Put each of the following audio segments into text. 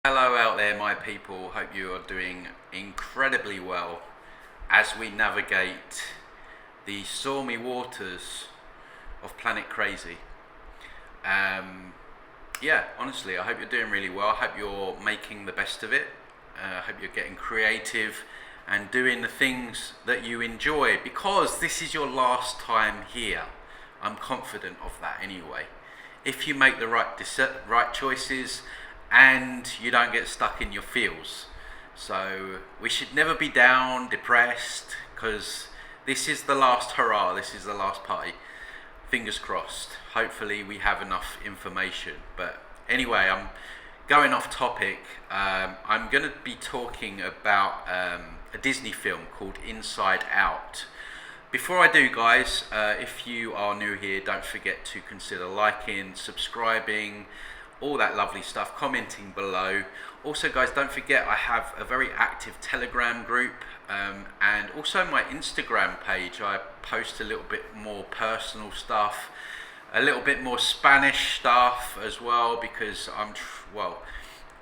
Hello out there, my people. Hope you are doing incredibly well as we navigate the stormy waters of Planet Crazy. Yeah, honestly, I hope you're doing really well. I hope you're making the best of it. I hope you're getting creative and doing the things that you enjoy, because this is your last time here. I'm confident of that anyway. If you make the right choices and you don't get stuck in your feels. So we should never be down, depressed, because this is the last hurrah, this is the last party. Fingers crossed. Hopefully we have enough information. But anyway, I'm going off topic. I'm going to be talking about a Disney film called Inside Out. Before I do, guys, if you are new here, don't forget to consider liking, subscribing, all that lovely stuff, commenting below. Also, guys, don't forget I have a very active Telegram group and also my Instagram page. I post a little bit more personal stuff, a little bit more Spanish stuff as well, because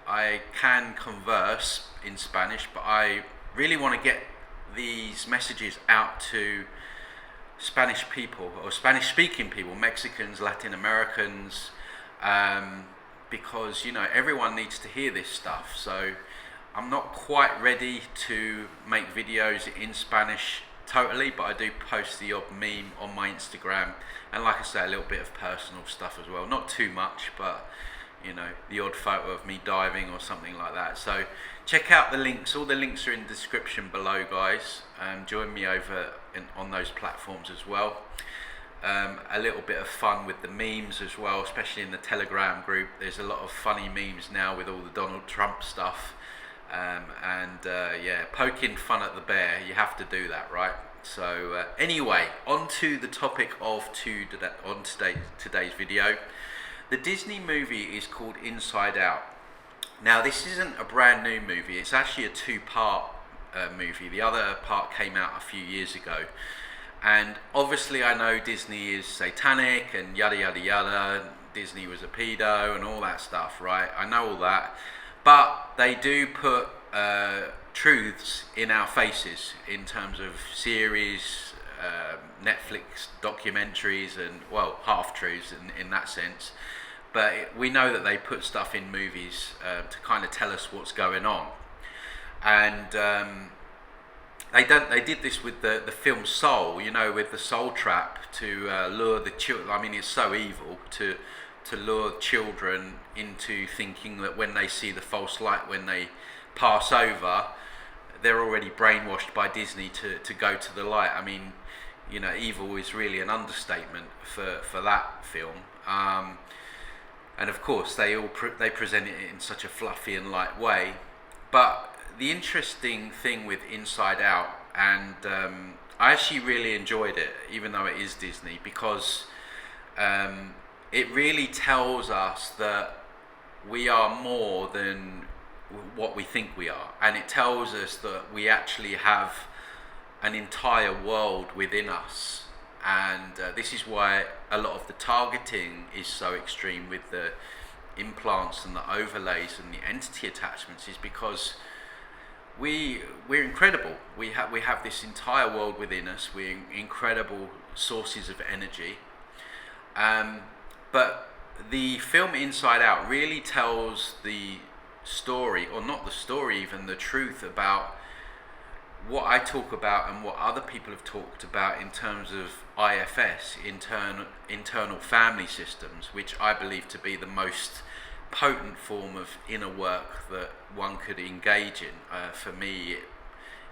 I can converse in Spanish, but I really want to get these messages out to Spanish people, or Spanish speaking people, Mexicans, Latin Americans, because everyone needs to hear this stuff. So I'm not quite ready to make videos in Spanish totally, but I do post the odd meme on my Instagram, and like I say, a little bit of personal stuff as well, not too much, but the odd photo of me diving or something like that. So check out the links. All the links are in the description below, guys. Join me over on those platforms as well. A little bit of fun with the memes as well, especially in the Telegram group. There's a lot of funny memes now with all the Donald Trump stuff, yeah, poking fun at the bear. You have to do that, right? So anyway, on to the topic of today's video. The Disney movie is called Inside Out. Now, this isn't a brand new movie. It's actually a two-part movie. The other part came out a few years ago. And obviously I know Disney is satanic and yada yada yada, Disney was a pedo and all that stuff, right? I know all that. But they do put truths in our faces in terms of series, Netflix documentaries, and, well, half-truths in that sense. But we know that they put stuff in movies to kind of tell us what's going on. And they did this with the film Soul, with the soul trap to lure the children. I mean, it's so evil to lure children into thinking that when they see the false light, when they pass over, they're already brainwashed by Disney to go to the light. I mean, evil is really an understatement for that film. And of course, they present it in such a fluffy and light way. But the interesting thing with Inside Out, and I actually really enjoyed it, even though it is Disney, because it really tells us that we are more than what we think we are, and it tells us that we actually have an entire world within us. And this is why a lot of the targeting is so extreme with the implants and the overlays and the entity attachments, is because we're incredible. We have this entire world within us. We're incredible sources of energy. But the film Inside Out really tells the story, or not the story, even the truth about what I talk about and what other people have talked about in terms of IFS, internal family systems, which I believe to be the most potent form of inner work that one could engage in. For me,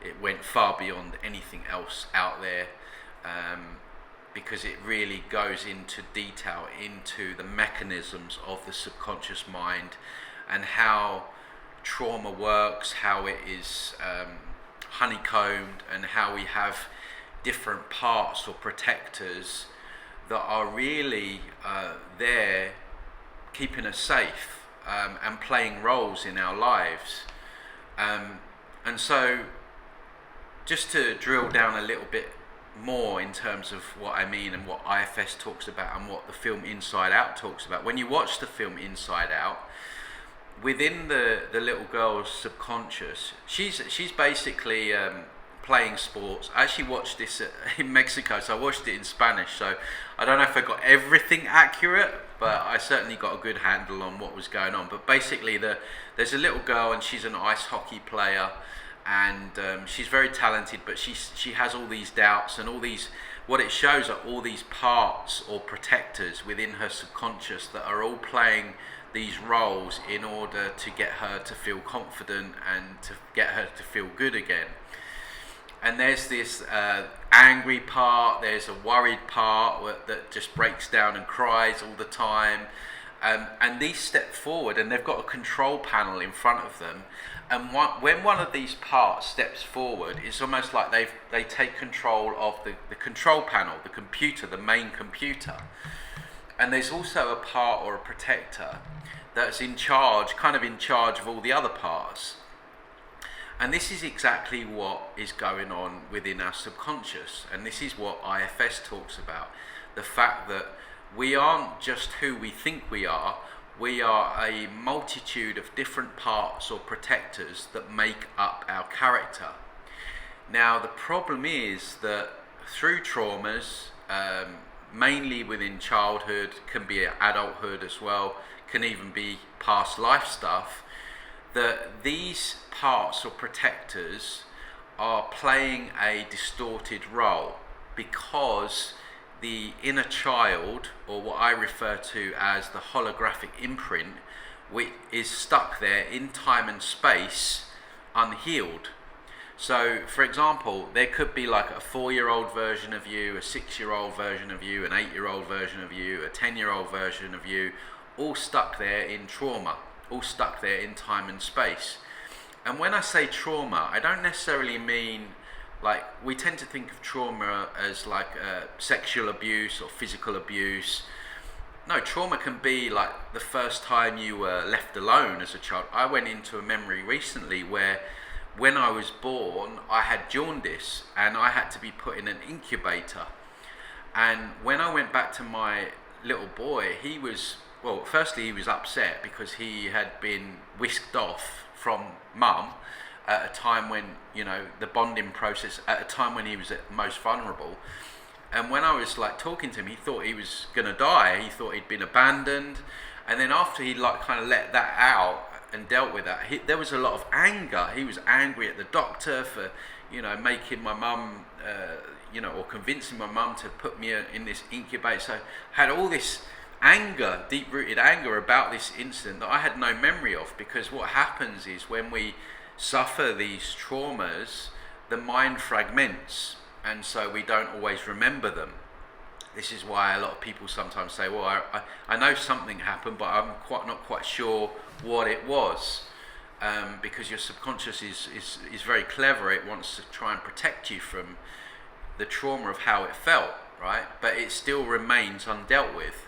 it went far beyond anything else out there, because it really goes into detail into the mechanisms of the subconscious mind and how trauma works, how it is honeycombed, and how we have different parts or protectors that are really there keeping us safe and playing roles in our lives. And so just to drill down a little bit more in terms of what I mean and what IFS talks about and what the film Inside Out talks about. When you watch the film Inside Out, within the little girl's subconscious, she's basically playing sports. I actually watched this in Mexico, so I watched it in Spanish, so I don't know if I got everything accurate, but I certainly got a good handle on what was going on. But basically there's a little girl, and she's an ice hockey player, and she's very talented, but she has all these doubts and all these, what it shows are all these parts or protectors within her subconscious that are all playing these roles in order to get her to feel confident and to get her to feel good again. And there's this angry part, there's a worried part that just breaks down and cries all the time. And these step forward, and they've got a control panel in front of them. And when one of these parts steps forward, it's almost like they take control of the control panel, the computer, the main computer. And there's also a part or a protector that's in charge, kind of in charge of all the other parts. And this is exactly what is going on within our subconscious. And this is what IFS talks about. The fact that we aren't just who we think we are a multitude of different parts or protectors that make up our character. Now, the problem is that through traumas, mainly within childhood, can be adulthood as well, can even be past life stuff, that these parts or protectors are playing a distorted role because the inner child, or what I refer to as the holographic imprint, which is stuck there in time and space, unhealed. So, for example, there could be like a 4-year-old version of you, a 6-year-old version of you, an 8-year-old version of you, a 10-year-old version of you, all stuck there in trauma, all stuck there in time and space. And when I say trauma, I don't necessarily mean, like, we tend to think of trauma as like sexual abuse or physical abuse. No, trauma can be like the first time you were left alone as a child. I went into a memory recently where when I was born, I had jaundice and I had to be put in an incubator. And when I went back to my little boy, he was, well, firstly he was upset because he had been whisked off from mum at a time when, you know, the bonding process, at a time when he was at most vulnerable. And when I was like talking to him, he thought he was gonna die. He thought he'd been abandoned. And then after he like kind of let that out and dealt with that, there was a lot of anger. He was angry at the doctor for, you know, making my mum, you know, or convincing my mum to put me in this incubator. So I had all this anger, deep-rooted anger about this incident that I had no memory of, because what happens is when we suffer these traumas, the mind fragments, and so we don't always remember them. This is why a lot of people sometimes say, well, I know something happened, but I'm not quite sure what it was, because your subconscious is very clever. It wants to try and protect you from the trauma of how it felt, right? But it still remains undealt with.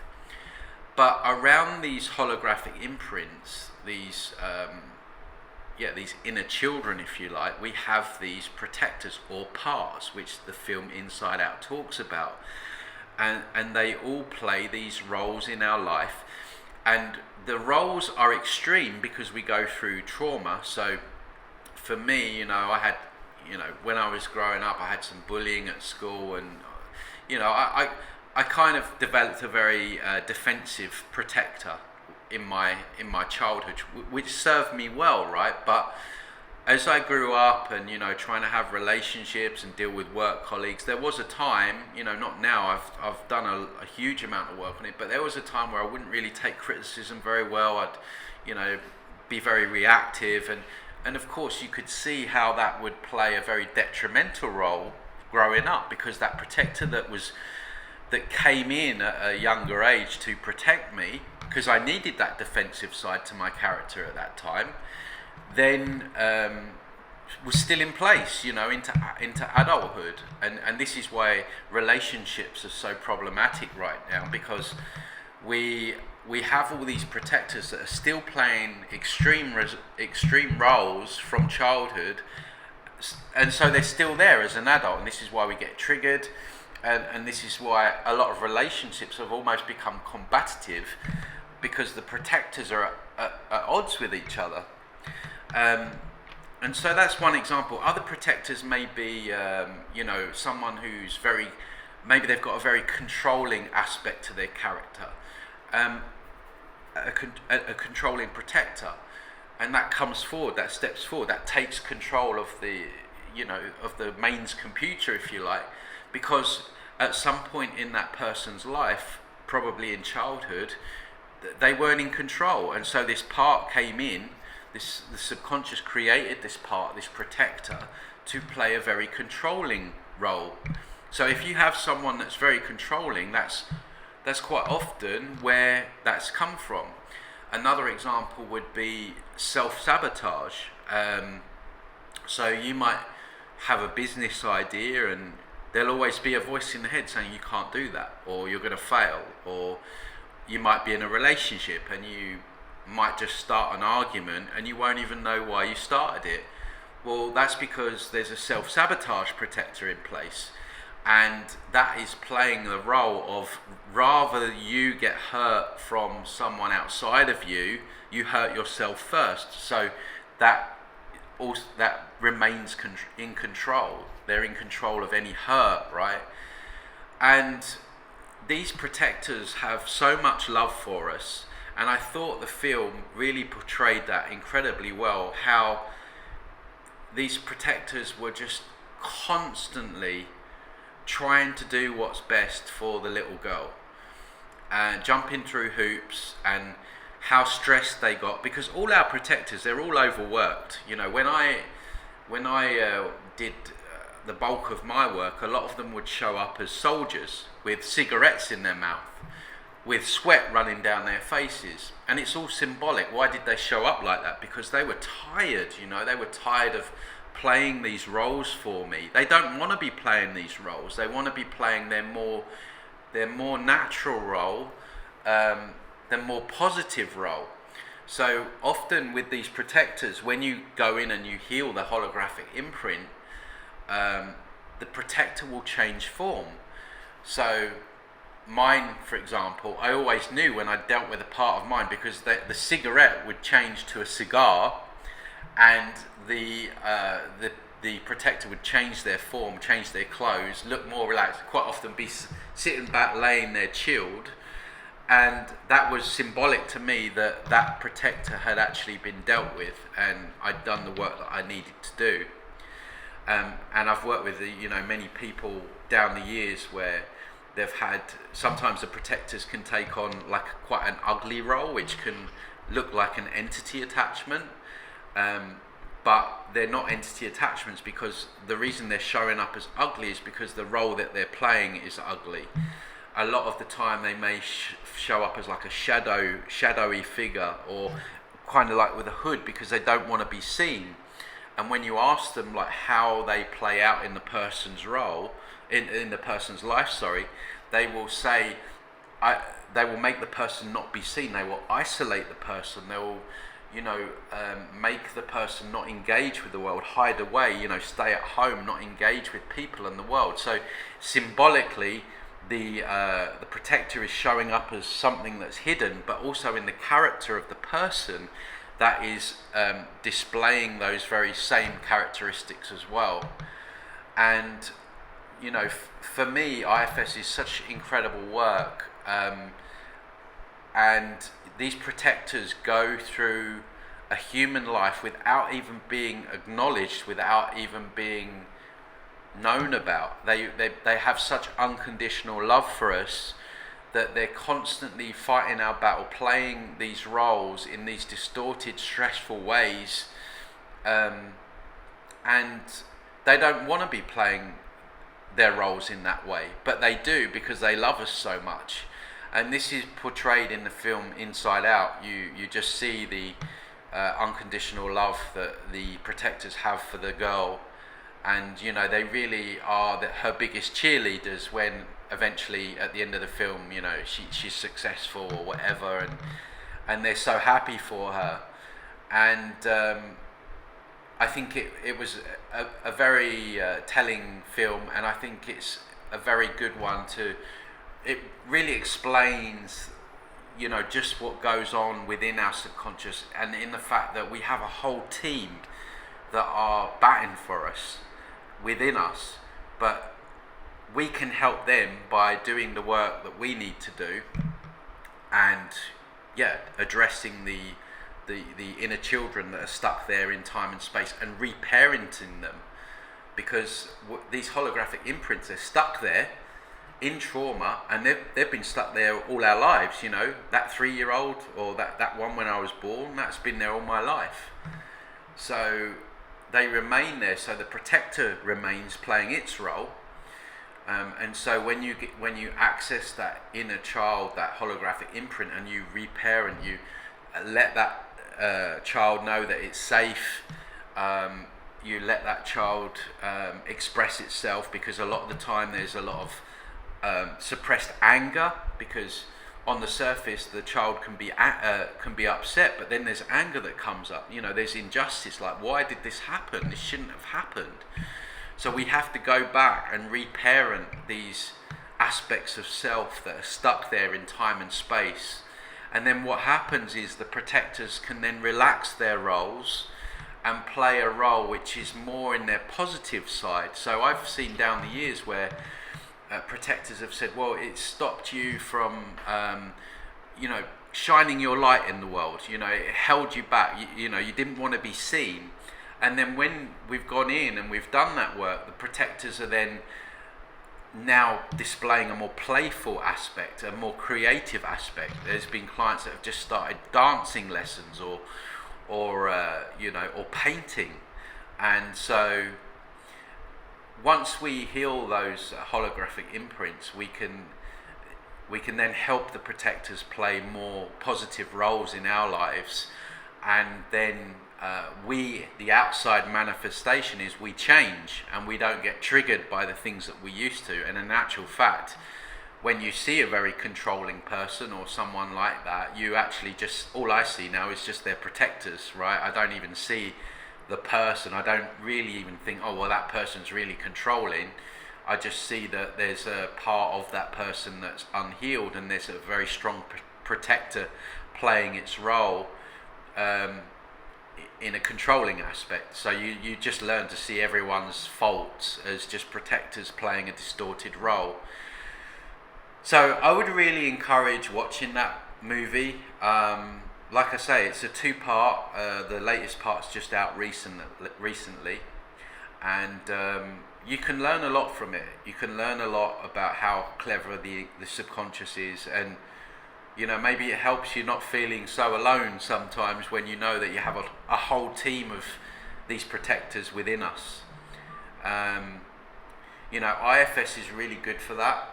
But around these holographic imprints, these inner children, if you like, we have these protectors or parts, which the film Inside Out talks about. And they all play these roles in our life. And the roles are extreme because we go through trauma. So for me, you know, I had, you know, when I was growing up, I had some bullying at school, and, you know, I kind of developed a very defensive protector in my childhood, which served me well, right? But as I grew up and, you know, trying to have relationships and deal with work colleagues, there was a time, you know, not now, I've done a huge amount of work on it, but there was a time where I wouldn't really take criticism very well. I'd, you know, be very reactive, and of course you could see how that would play a very detrimental role growing up, because that protector that came in at a younger age to protect me, because I needed that defensive side to my character at that time, then was still in place, you know, into adulthood. And this is why relationships are so problematic right now, because we have all these protectors that are still playing extreme roles from childhood, and so they're still there as an adult, and this is why we get triggered. And this is why a lot of relationships have almost become combative, because the protectors are at odds with each other. And so that's one example. Other protectors may be, someone who's maybe they've got a very controlling aspect to their character, a controlling protector, and that comes forward, that steps forward, that takes control of of the mains computer, if you like, because at some point in that person's life, probably in childhood, they weren't in control, and so this part came in. The subconscious created this part, this protector, to play a very controlling role. So if you have someone that's very controlling, that's quite often where that's come from. Another example would be self-sabotage. So you might have a business idea and there'll always be a voice in the head saying you can't do that, or you're going to fail, or you might be in a relationship and you might just start an argument and you won't even know why you started it. Well, that's because there's a self-sabotage protector in place, and that is playing the role of, rather you get hurt from someone outside of you, you hurt yourself first. So that remains in control. They're in control of any hurt, right? And these protectors have so much love for us, and I thought the film really portrayed that incredibly well, how these protectors were just constantly trying to do what's best for the little girl, and jumping through hoops, and how stressed they got, because all our protectors, they're all overworked. When I did the bulk of my work, a lot of them would show up as soldiers with cigarettes in their mouth, with sweat running down their faces, and it's all symbolic. Why did they show up like that? Because they were tired. They were tired of playing these roles for me. They don't want to be playing these roles. They want to be playing their more natural role, their more positive role. So often with these protectors, when you go in and you heal the holographic imprint, the protector will change form. So mine, for example, I always knew when I dealt with a part of mine, because the cigarette would change to a cigar, and the protector would change their form, change their clothes, look more relaxed, quite often be sitting back, laying there chilled, and that was symbolic to me that protector had actually been dealt with, and I'd done the work that I needed to do. And I've worked with many people down the years where they've had, sometimes the protectors can take on like quite an ugly role, which can look like an entity attachment, but they're not entity attachments, because the reason they're showing up as ugly is because the role that they're playing is ugly. A lot of the time they may show up as like a shadowy figure, or kind of like with a hood, because they don't want to be seen. And when you ask them like how they play out in the person's role, in the person's life, they will say, they will make the person not be seen. They will isolate the person. They will, make the person not engage with the world, hide away, stay at home, not engage with people and the world. So symbolically, the protector is showing up as something that's hidden, but also in the character of the person that is displaying those very same characteristics as well. And for me, IFS is such incredible work, and these protectors go through a human life without even being acknowledged, without even being known about. They have such unconditional love for us that they're constantly fighting our battle, playing these roles in these distorted, stressful ways, and they don't want to be playing their roles in that way, but they do, because they love us so much. And this is portrayed in the film Inside Out. You just see the unconditional love that the protectors have for the girl, and they really are her biggest cheerleaders when eventually at the end of the film she's successful or whatever, and they're so happy for her. And I think it was a very telling film, and I think it's a very good one it really explains you know, just what goes on within our subconscious, and in the fact that we have a whole team that are batting for us within us, but we can help them by doing the work that we need to do, and yeah, addressing the inner children that are stuck there in time and space, and reparenting them, because these holographic imprints, they're stuck there in trauma, and they've been stuck there all our lives. You know, that 3-year-old, or that one when I was born, that's been there all my life. So they remain there, so the protector remains playing its role. And so when you access that inner child, that holographic imprint, and you reparent, you let that child know that it's safe. You let that child express itself, because a lot of the time there's a lot of suppressed anger, because on the surface the child can be upset, but then there's anger that comes up. You know, there's injustice, like, why did this happen? This shouldn't have happened. So we have to go back and reparent these aspects of self that are stuck there in time and space. And then what happens is the protectors can then relax their roles and play a role which is more in their positive side. So I've seen down the years where protectors have said, well, it stopped you from, you know, shining your light in the world. You know, it held you back. You know, you didn't want to be seen. And then when we've gone in and we've done that work, the protectors are then now displaying a more playful aspect, a more creative aspect. There's been clients that have just started dancing lessons, or you know, or painting. And so once we heal those holographic imprints, we can then help the protectors play more positive roles in our lives. And then the outside manifestation is we change, and we don't get triggered by the things that we used to. And in actual fact, when you see a very controlling person or someone like that, you actually just, all I see now is just their protectors, right? I don't even see the person. I don't really even think, oh, well, that person's really controlling. I just see that there's a part of that person that's unhealed, and there's a very strong protector playing its role in a controlling aspect. So you just learn to see everyone's faults as just protectors playing a distorted role. So I would really encourage watching that movie. Like I say, it's a 2-part. The latest part's just out recently, and you can learn a lot from it. You can learn a lot about how clever the subconscious is, and you know, maybe it helps you not feeling so alone sometimes when you know that you have a whole team of these protectors within us. You know, IFS is really good for that.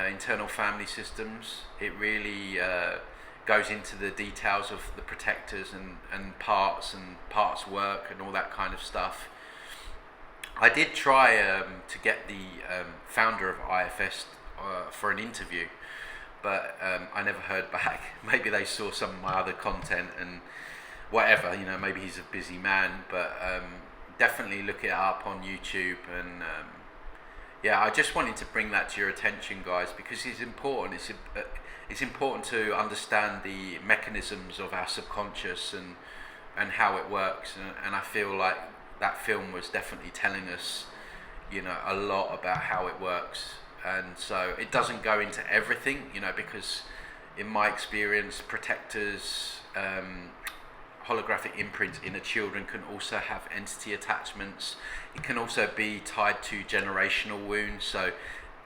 Internal family systems. It really goes into the details of the protectors and parts work and all that kind of stuff. I did try to get the founder of IFS for an interview, but I never heard back. Maybe they saw some of my other content and whatever, you know, maybe he's a busy man, but definitely look it up on YouTube. And yeah, I just wanted to bring that to your attention, guys, because it's important. It's important to understand the mechanisms of our subconscious and how it works, and I feel like that film was definitely telling us, you know, a lot about how it works. And so it doesn't go into everything, you know, because in my experience, protectors, holographic imprints in the children can also have entity attachments. It can also be tied to generational wounds. So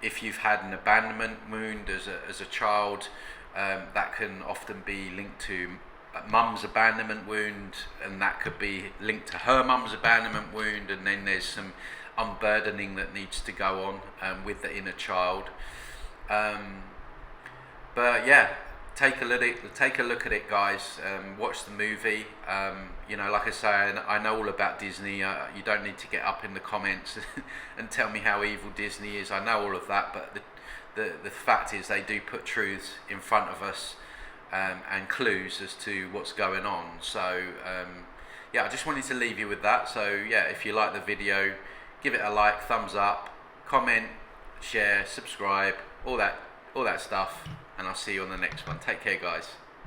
if you've had an abandonment wound as a child, that can often be linked to mum's abandonment wound, and that could be linked to her mum's abandonment wound, and then there's some unburdening that needs to go on with the inner child. But yeah, take a look at it, guys. Watch the movie. You know, like I say, I know all about Disney. You don't need to get up in the comments and tell me how evil Disney is. I know all of that, but the fact is they do put truths in front of us, and clues as to what's going on. So yeah, I just wanted to leave you with that. So yeah, if you like the video, give it a like, thumbs up, comment, share, subscribe, all that stuff. and I'll see you on the next one. Take care, guys.